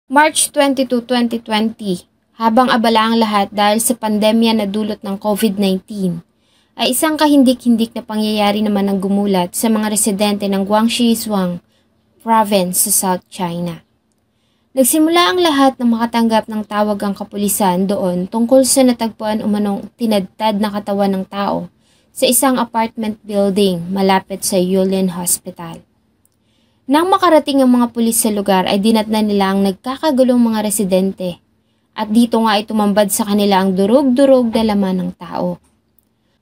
March 22, 2020, habang abala ang lahat dahil sa pandemya na dulot ng COVID-19, ay isang kahindik-hindik na pangyayari naman ang gumulat sa mga residente ng Guangxi Zhuang Province sa South China. Nagsimula ang lahat na makatanggap ng tawag ang kapulisan doon tungkol sa natagpuan umanong tinadtad na katawan ng tao sa isang apartment building malapit sa Yulin Hospital. Nang makarating ang mga pulis sa lugar ay dinatnan nila ang nagkakagulong mga residente at dito nga ay tumambad sa kanila ang durog-durog na laman ng tao.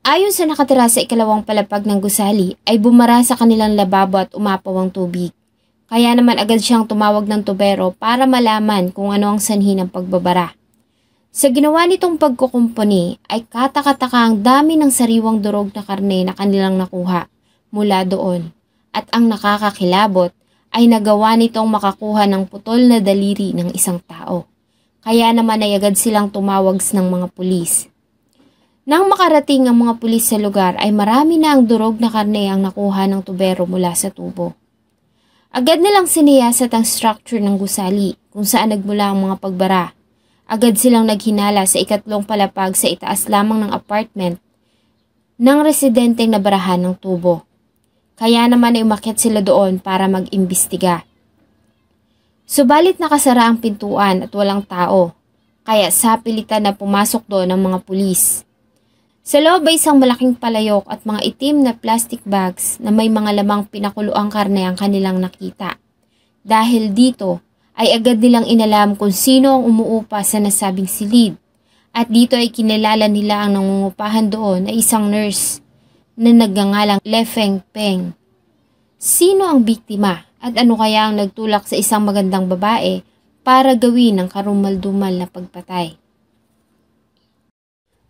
Ayon sa nakatira sa ikalawang palapag ng gusali ay bumara sa kanilang lababo at umapaw ang tubig. Kaya naman agad siyang tumawag ng tubero para malaman kung ano ang sanhi ng pagbabara. Sa ginawa nitong pagkukumpuni ay katakataka ang dami ng sariwang durog na karne na kanilang nakuha mula doon. At ang nakakakilabot ay nagawa nitong makakuha ng putol na daliri ng isang tao. Kaya naman ay agad silang tumawag ng mga pulis. Nang makarating ang mga pulis sa lugar ay marami na ang durog na karne ang nakuha ng tubero mula sa tubo. Agad nilang siniyasat ang structure ng gusali kung saan nagmula ang mga pagbara. Agad silang naghinala sa ikatlong palapag sa itaas lamang ng apartment ng residenteng nabarahan ng tubo. Kaya naman ay umakyat sila doon para mag-imbestiga. Subalit nakasara ang pintuan at walang tao, kaya sapilitan na pumasok doon ang mga pulis. Sa loob ay isang malaking palayok at mga itim na plastic bags na may mga lamang pinakuluang karne ang kanilang nakita. Dahil dito ay agad nilang inalam kung sino ang umuupa sa nasabing silid at dito ay kinilala nila ang nangungupahan doon ay isang nurse na nagngangalang Le Feng Peng. Sino ang biktima at ano kaya ang nagtulak sa isang magandang babae para gawin ang karumal-dumal na pagpatay?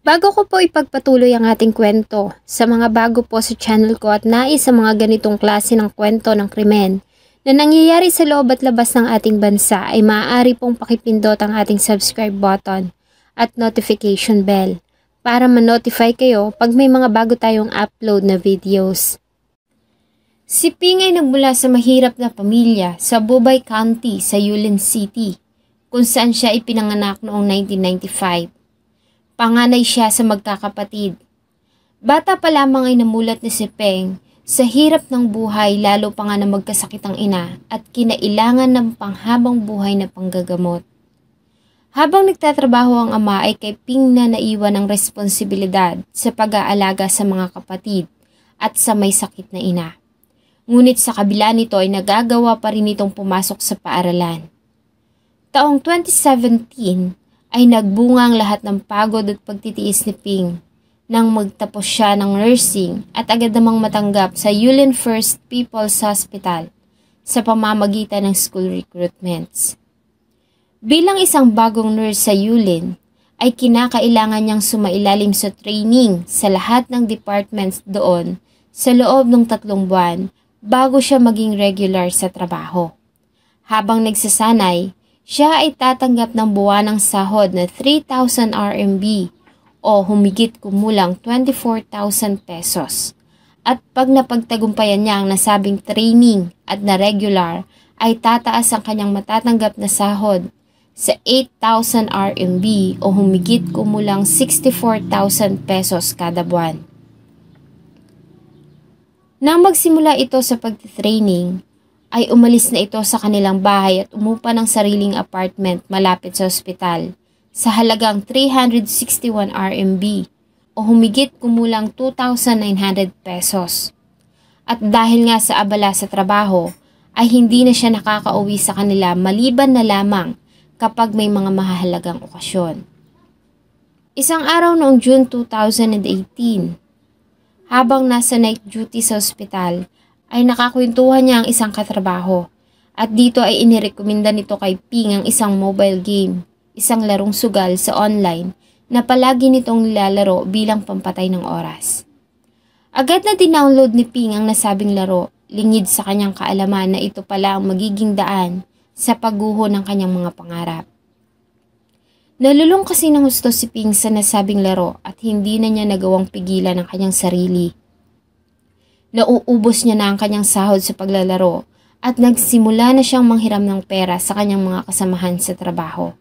Bago ko po ipagpatuloy ang ating kwento, sa mga bago po sa channel ko at nais sa mga ganitong klase ng kwento ng krimen na nangyayari sa loob at labas ng ating bansa ay maaari pong pakipindot ang ating subscribe button at notification bell para ma-notify kayo pag may mga bago tayong upload na videos. Si Ping ay nagmula sa mahirap na pamilya sa Bubay County sa Yulin City, kung saan siya ipinanganak noong 1995. Panganay siya sa magkakapatid. Bata pa lamang ay namulat ni si Peng sa hirap ng buhay lalo pa nga na magkasakit ang ina at kinailangan ng panghabang buhay na panggagamot. Habang nagtatrabaho ang ama ay kay Ping na naiwan ang responsibilidad sa pag-aalaga sa mga kapatid at sa may sakit na ina. Ngunit sa kabila nito ay nagagawa pa rin itong pumasok sa paaralan. Taong 2017 ay nagbunga ang lahat ng pagod at pagtitiis ni Ping nang magtapos siya ng nursing at agad namang matanggap sa Yulin First People's Hospital sa pamamagitan ng school recruitments. Bilang isang bagong nurse sa Yulin, ay kinakailangan niyang sumailalim sa training sa lahat ng departments doon sa loob ng 3 buwan bago siya maging regular sa trabaho. Habang nagsasanay, siya ay tatanggap ng buwanang sahod na 3,000 RMB o humigit kumulang 24,000 pesos. At pag napagtagumpayan niya ang nasabing training at na regular, ay tataas ang kanyang matatanggap na sahod sa 8,000 RMB o humigit kumulang 64,000 pesos kada buwan. Nang magsimula ito sa pagtitraining, ay umalis na ito sa kanilang bahay at umupa ng sariling apartment malapit sa ospital sa halagang 361 RMB o humigit kumulang 2,900 pesos. At dahil nga sa abala sa trabaho, ay hindi na siya nakakauwi sa kanila maliban na lamang kapag may mga mahahalagang okasyon. Isang araw noong June 2018, habang nasa night duty sa ospital, ay nakakwentuhan niya ang isang katrabaho at dito ay inirekomenda nito kay Ping ang isang mobile game, isang larong sugal sa online na palagi nitong nilalaro bilang pampatay ng oras. Agad na dinownload ni Ping ang nasabing laro, lingid sa kanyang kaalaman na ito pala ang magiging daan sa pagguho ng kanyang mga pangarap. Nalulung kasi ng husto si Ping sa nasabing laro at hindi na niya nagawang pigilan ang kanyang sarili. Nauubos niya na ang kanyang sahod sa paglalaro at nagsimula na siyang manghiram ng pera sa kanyang mga kasamahan sa trabaho.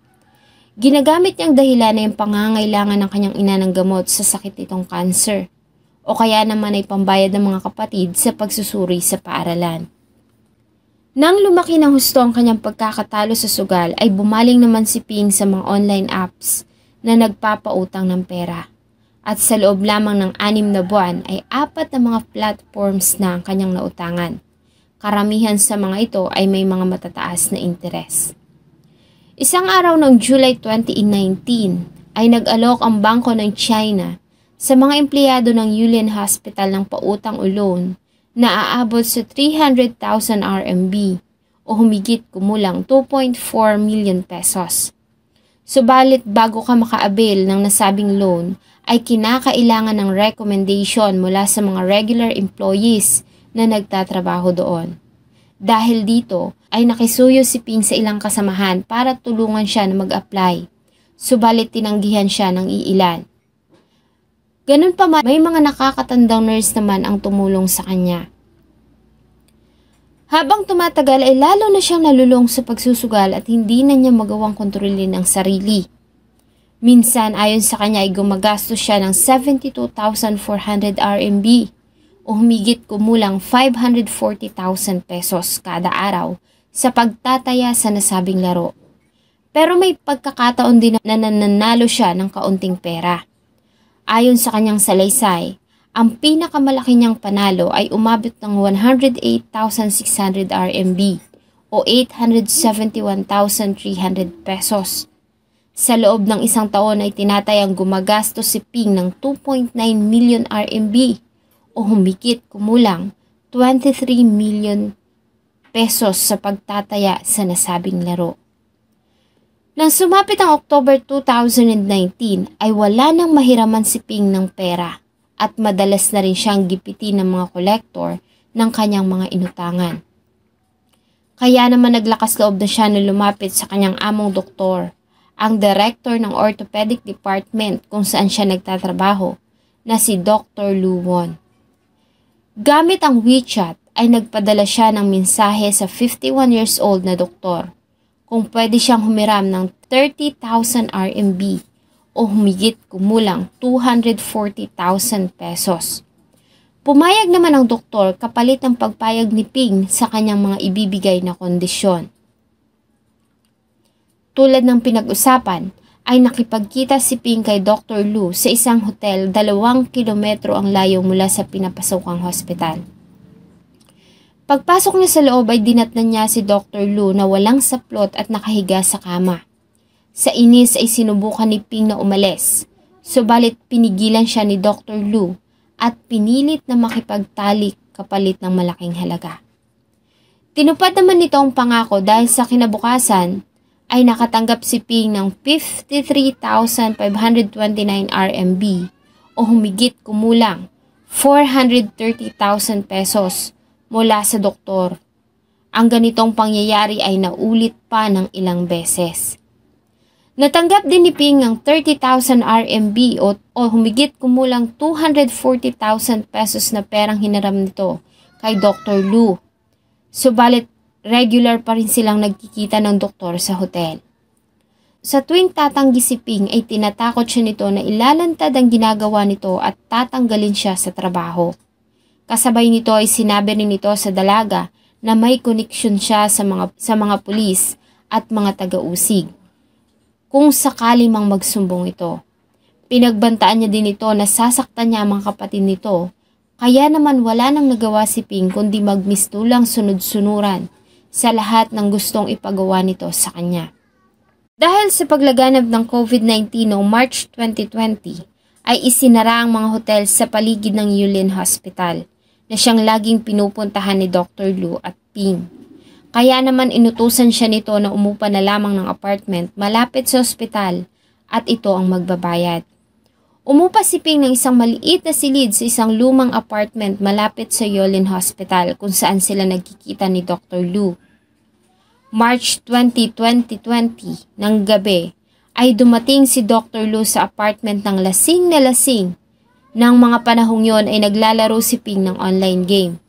Ginagamit niyang dahilan na yung pangangailangan ng kanyang ina ng gamot sa sakit nitong cancer o kaya naman ay pambayad ng mga kapatid sa pagsusuri sa paaralan. Nang lumaki ng husto ang kanyang pagkakatalo sa sugal ay bumaling naman si Ping sa mga online apps na nagpapautang ng pera. At sa loob lamang ng 6 na buwan ay 4 na mga platforms na ang kanyang nautangan. Karamihan sa mga ito ay may mga matataas na interes. Isang araw ng July 2019 ay nag-alok ang Bangko ng China sa mga empleyado ng Yulin Hospital ng pautang o loan na aabot sa 300,000 RMB o humigit kumulang 2.4 million pesos. Subalit bago ka maka-avail ng nasabing loan ay kinakailangan ng recommendation mula sa mga regular employees na nagtatrabaho doon. Dahil dito ay nakisuyo si Ping sa ilang kasamahan para tulungan siya na mag-apply. Subalit tinanggihan siya ng iilan. Ganun pa man, may mga nakakatandang nurse naman ang tumulong sa kanya. Habang tumatagal ay lalo na siyang nalulong sa pagsusugal at hindi na niya magawang kontrolin ang sarili. Minsan ayon sa kanya ay gumagastos siya ng 72,400 RMB o humigit kumulang 540,000 pesos kada araw sa pagtataya sa nasabing laro. Pero may pagkakataon din na nananalo siya ng kaunting pera. Ayon sa kanyang salaysay, ang pinakamalaki niyang panalo ay umabot ng 108,600 RMB o 871,300 pesos. Sa loob ng isang taon ay tinatayang gumagastos si Ping ng 2.9 million RMB o humigit kumulang 23 million pesos sa pagtataya sa nasabing laro. Nang sumapit ang October 2019 ay wala nang mahiraman si Ping ng pera at madalas na rin siyang gipitin ng mga kolektor ng kanyang mga inutangan. Kaya naman naglakas loob na siya na lumapit sa kanyang among doktor, ang director ng orthopedic department kung saan siya nagtatrabaho, na si Dr. Lu Won. Gamit ang WeChat ay nagpadala siya ng mensahe sa 51 years old na doktor kung pwede siyang humiram ng 30,000 RMB o humigit kumulang 240,000 pesos. Pumayag naman ang doktor kapalit ng pagpayag ni Ping sa kanyang mga ibibigay na kondisyon. Tulad ng pinag-usapan, ay nakipagkita si Ping kay Dr. Lu sa isang hotel 2 kilometro ang layo mula sa pinapasokang hospital. Pagpasok niya sa loob ay dinatnan niya si Dr. Lu na walang saplot at nakahiga sa kama. Sa inis ay sinubukan ni Ping na umalis, subalit pinigilan siya ni Dr. Lu at pinilit na makipagtalik kapalit ng malaking halaga. Tinupad naman nito ang pangako dahil sa kinabukasan ay nakatanggap si Ping ng 53,529 RMB o humigit kumulang 430,000 pesos mula sa doktor. Ang ganitong pangyayari ay naulit pa ng ilang beses. Natanggap din ni Ping ang 30,000 RMB o humigit kumulang 240,000 pesos na perang hinaram nito kay Dr. Lu. Subalit regular pa rin silang nagkikita ng doktor sa hotel. Sa tuwing tatanggi si Ping ay tinatakot siya nito na ilalantad ang ginagawa nito at tatanggalin siya sa trabaho. Kasabay nito ay sinabi rin nito sa dalaga na may koneksyon siya sa mga pulis at mga taga-usig kung sakali mang magsumbong ito. Pinagbantaan niya din ito na sasaktan niya ang mga kapatid nito, kaya naman wala nang nagawa si Ping kundi magmistulang sunod-sunuran sa lahat ng gustong ipagawa nito sa kanya. Dahil sa paglaganap ng COVID-19 noong March 2020, ay isinara ang mga hotel sa paligid ng Yulin Hospital na siyang laging pinupuntahan ni Dr. Lu at Ping. Kaya naman inutusan siya nito na umupa na lamang ng apartment malapit sa ospital at ito ang magbabayad. Umupa si Ping ng isang maliit na silid sa isang lumang apartment malapit sa Yulin Hospital kung saan sila nagkikita ni Dr. Lu. March 20, 2020 ng gabi ay dumating si Dr. Lu sa apartment ng lasing na lasing. Nang mga panahong yon ay naglalaro si Ping ng online game.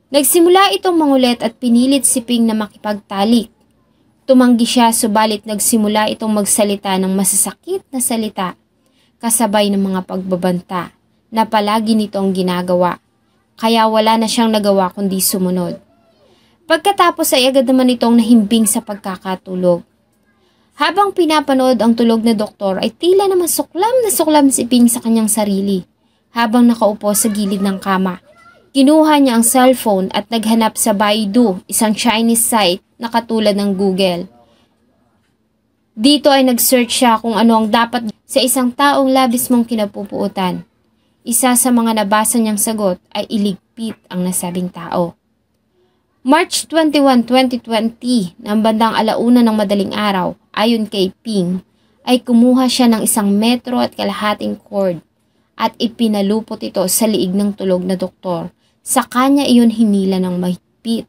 Nagsimula itong mangulit at pinilit si Ping na makipagtalik. Tumanggi siya subalit nagsimula itong magsalita ng masasakit na salita kasabay ng mga pagbabanta na palagi nitong ginagawa. Kaya wala na siyang nagawa kundi sumunod. Pagkatapos ay agad naman itong nahimbing sa pagkakatulog. Habang pinapanood ang tulog na doktor ay tila naman suklam na suklam si Ping sa kanyang sarili. Habang nakaupo sa gilid ng kama, kinuha niya ang cellphone at naghanap sa Baidu, isang Chinese site na katulad ng Google. Dito ay nag-search siya kung ano ang dapat sa isang taong labis mong kinapupuutan. Isa sa mga nabasa niyang sagot ay iligpit ang nasabing tao. March 21, 2020, ng bandang 1:00 ng madaling araw, ayon kay Ping, ay kumuha siya ng 1 metro at kalahating cord at ipinalupot ito sa liig ng tulog na doktor. Sa kanya iyon hinila ng mahigpit.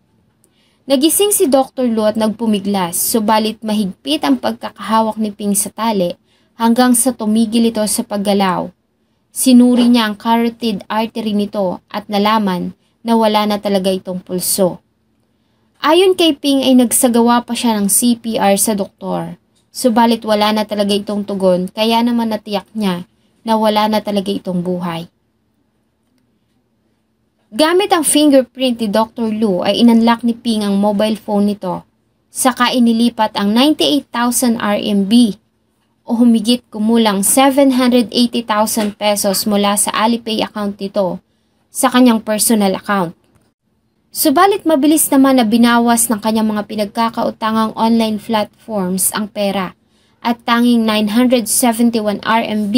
Nagising si Dr. Lu at nagpumiglas, subalit mahigpit ang pagkakahawak ni Ping sa tali hanggang sa tumigil ito sa paggalaw. Sinuri niya ang carotid artery nito at nalaman na wala na talaga itong pulso. Ayon kay Ping ay nagsagawa pa siya ng CPR sa doktor, subalit wala na talaga itong tugon kaya naman natiyak niya na wala na talaga itong buhay. Gamit ang fingerprint ni Dr. Lu ay inunlock ni Ping ang mobile phone nito, saka inilipat ang 98,000 RMB o humigit kumulang 780,000 pesos mula sa Alipay account nito sa kanyang personal account. Subalit mabilis naman na binawas ng kanyang mga pinagkakautangang online platforms ang pera at tanging 971 RMB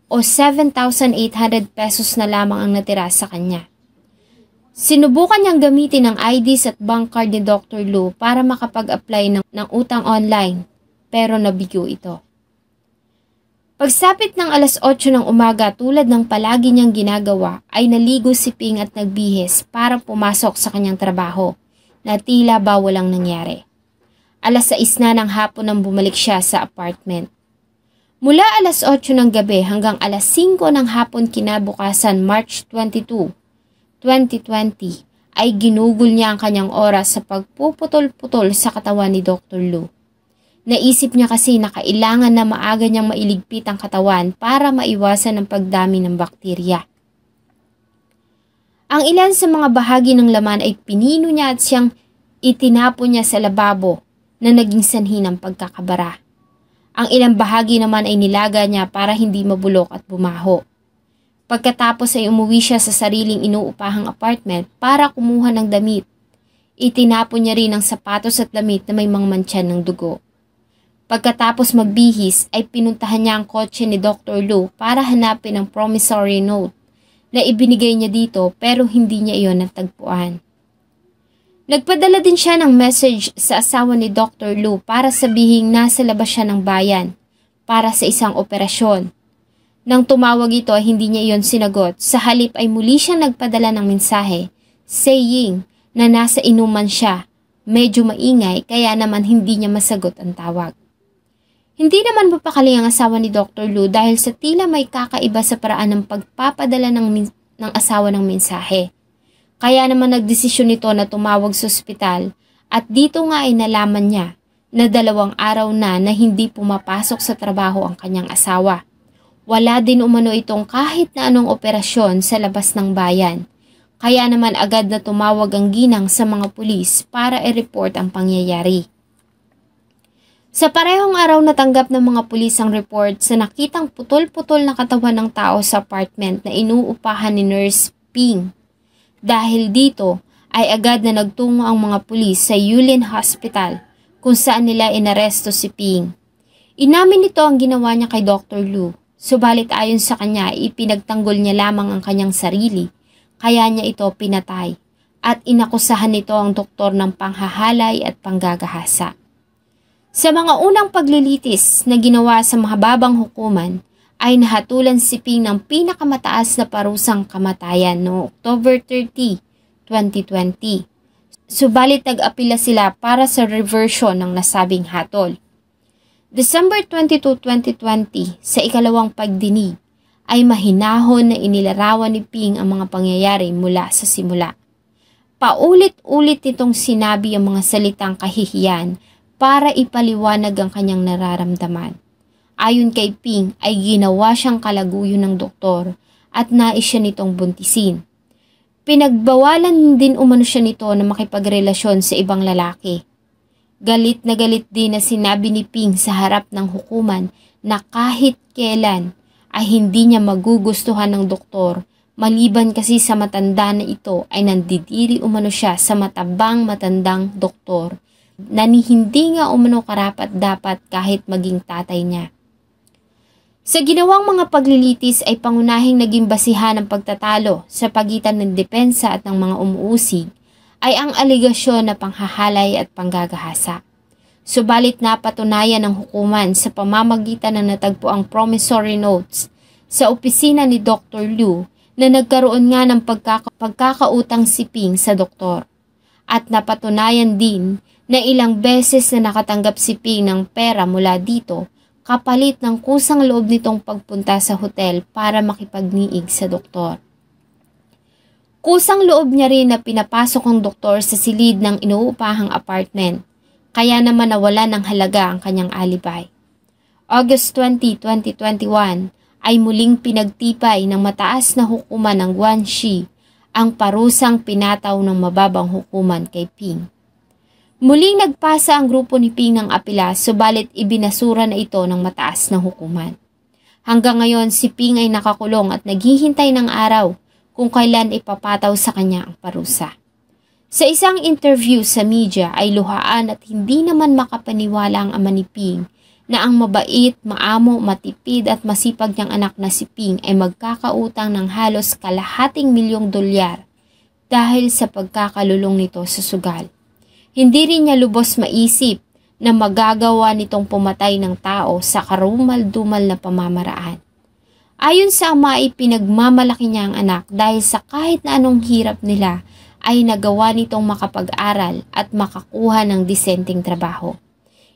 o 7,800 pesos na lamang ang natira sa kanya. Sinubukan niyang gamitin ang IDs at bank card ni Dr. Lu para makapag-apply ng utang online pero nabigo ito. Pagsapit ng 8:00 ng umaga tulad ng palagi niyang ginagawa ay naligo si Ping at nagbihis para pumasok sa kanyang trabaho na tila ba walang nangyari. 6:00 na ng hapon nang bumalik siya sa apartment. Mula 8:00 ng gabi hanggang 5:00 ng hapon kinabukasan March 22, 2020 ay ginugol niya ang kanyang oras sa pagpuputol-putol sa katawan ni Dr. Lu. Naisip niya kasi na kailangan na maaga niyang mailigpit ang katawan para maiwasan ang pagdami ng bakterya. Ang ilan sa mga bahagi ng laman ay pinino niya at siyang itinapon niya sa lababo na naging sanhi ng pagkakabara. Ang ilang bahagi naman ay nilaga niya para hindi mabulok at bumaho. Pagkatapos ay umuwi siya sa sariling inuupahang apartment para kumuha ng damit. Itinapon niya rin ang sapatos at damit na may mga mantsa ng dugo. Pagkatapos magbihis ay pinuntahan niya ang kotse ni Dr. Lu para hanapin ang promissory note na ibinigay niya dito pero hindi niya iyon natagpuan. Nagpadala din siya ng message sa asawa ni Dr. Lu para sabihing nasa labas siya ng bayan para sa isang operasyon. Nang tumawag ito ay hindi niya iyon sinagot, sa halip ay muli siyang nagpadala ng mensahe saying na nasa inuman siya, medyo maingay kaya naman hindi niya masagot ang tawag. Hindi naman mapakali ang asawa ni Dr. Lu dahil sa tila may kakaiba sa paraan ng pagpapadala ng asawa ng mensahe. Kaya naman nagdesisyon nito na tumawag sa ospital at dito nga ay nalaman niya na 2 araw na hindi pumapasok sa trabaho ang kanyang asawa. Wala din umano itong kahit na anong operasyon sa labas ng bayan. Kaya naman agad na tumawag ang ginang sa mga pulis para i-report ang pangyayari. Sa parehong araw natanggap ng mga pulis ang report sa nakitang putol-putol na katawan ng tao sa apartment na inuupahan ni Nurse Ping. Dahil dito ay agad na nagtungo ang mga pulis sa Yulin Hospital kung saan nila inaresto si Ping. Inamin nito ang ginawa niya kay Dr. Lu, subalit ayon sa kanya ipinagtanggol niya lamang ang kanyang sarili kaya niya ito pinatay at inakusahan nito ang doktor ng panghahalay at panggagahasa. Sa mga unang paglilitis na ginawa sa mahababang hukuman ay nahatulan si Ping ng pinakamataas na parusang kamatayan noong October 30, 2020. Subalit nag-apila sila para sa reversion ng nasabing hatol. December 22, 2020, sa ikalawang pagdinig, ay mahinahon na inilarawan ni Ping ang mga pangyayari mula sa simula. Paulit-ulit nitong sinabi ang mga salitang kahihiyan para ipaliwanag ang kanyang nararamdaman. Ayon kay Ping ay ginawa siyang kalaguyo ng doktor at nais siya nitong buntisin. Pinagbawalan din umano siya nito na makipagrelasyon sa ibang lalaki. Galit din na sinabi ni Ping sa harap ng hukuman na kahit kailan ay hindi niya magugustuhan ng doktor maliban kasi sa matanda na ito ay nandidiri umano siya sa matandang doktor na hindi nga umano karapat-dapat kahit maging tatay niya. Sa ginawang mga paglilitis ay pangunahing naging basihan ng pagtatalo sa pagitan ng depensa at ng mga umuusig ay ang aligasyon na panghahalay at panggagahasa. Subalit napatunayan ng hukuman sa pamamagitan ng natagpuang promissory notes sa opisina ni Dr. Liu na nagkaroon nga ng pagkakautang si Ping sa doktor. At napatunayan din na ilang beses na nakatanggap si Ping ng pera mula dito kapalit ng kusang loob nitong pagpunta sa hotel para makipagniig sa doktor. Kusang loob niya rin na pinapasok ang doktor sa silid ng inuupahang apartment, kaya naman nawala ng halaga ang kanyang alibay. August 20, 2021 ay muling pinagtipay ng mataas na hukuman ng Guangxi ang parusang pinataw ng mababang hukuman kay Ping. Muling nagpasa ang grupo ni Ping ng apela subalit ibinasura na ito ng mataas na hukuman. Hanggang ngayon si Ping ay nakakulong at naghihintay ng araw kung kailan ipapataw sa kanya ang parusa. Sa isang interview sa media ay luhaan at hindi naman makapaniwala ang ama ni Ping na ang mabait, maamo, matipid at masipag niyang anak na si Ping ay magkakautang ng halos $250,000,000 dahil sa pagkakalulong nito sa sugal. Hindi rin niya lubos maisip na magagawa nitong pumatay ng tao sa karumal-dumal na pamamaraan. Ayon sa ama ay pinagmamalaki niya ang anak dahil sa kahit na anong hirap nila ay nagawa nitong makapag-aral at makakuha ng disenteng trabaho.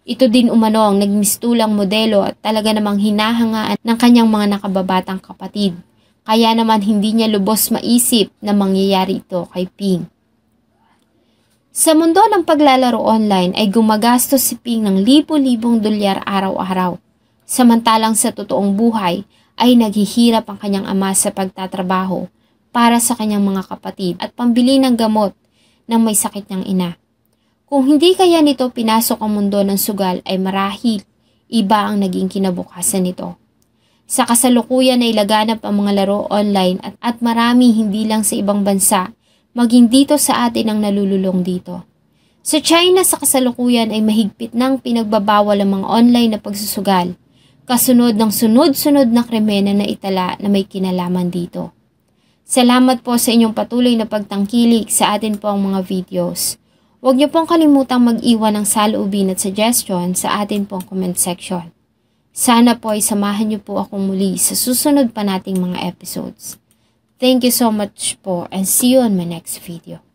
Ito din umano ang nagmistulang modelo at talaga namang hinahangaan ng kanyang mga nakababatang kapatid. Kaya naman hindi niya lubos maisip na mangyayari ito kay Ping. Sa mundo ng paglalaro online ay gumagastos si Ping ng libo-libong dolyar araw-araw. Samantalang sa totoong buhay ay naghihirap ang kanyang ama sa pagtatrabaho para sa kanyang mga kapatid at pambili ng gamot ng may sakit niyang ina. Kung hindi kaya nito pinasok ang mundo ng sugal ay marahil iba ang naging kinabukasan nito. Sa kasalukuyan ay laganap ang mga laro online at marami hindi lang sa ibang bansa maging dito sa atin ang nalululong dito. Sa China sa kasalukuyan ay mahigpit ng pinagbabawal ang mga online na pagsusugal, kasunod ng sunod-sunod na krimen na naitala na may kinalaman dito. Salamat po sa inyong patuloy na pagtangkilik sa atin po ang mga videos. Huwag niyo pong kalimutang mag-iwan ng saloobin at suggestion sa atin pong comment section. Sana po ay samahan niyo po akong muli sa susunod pa nating mga episodes. Thank you so much po and see you on my next video.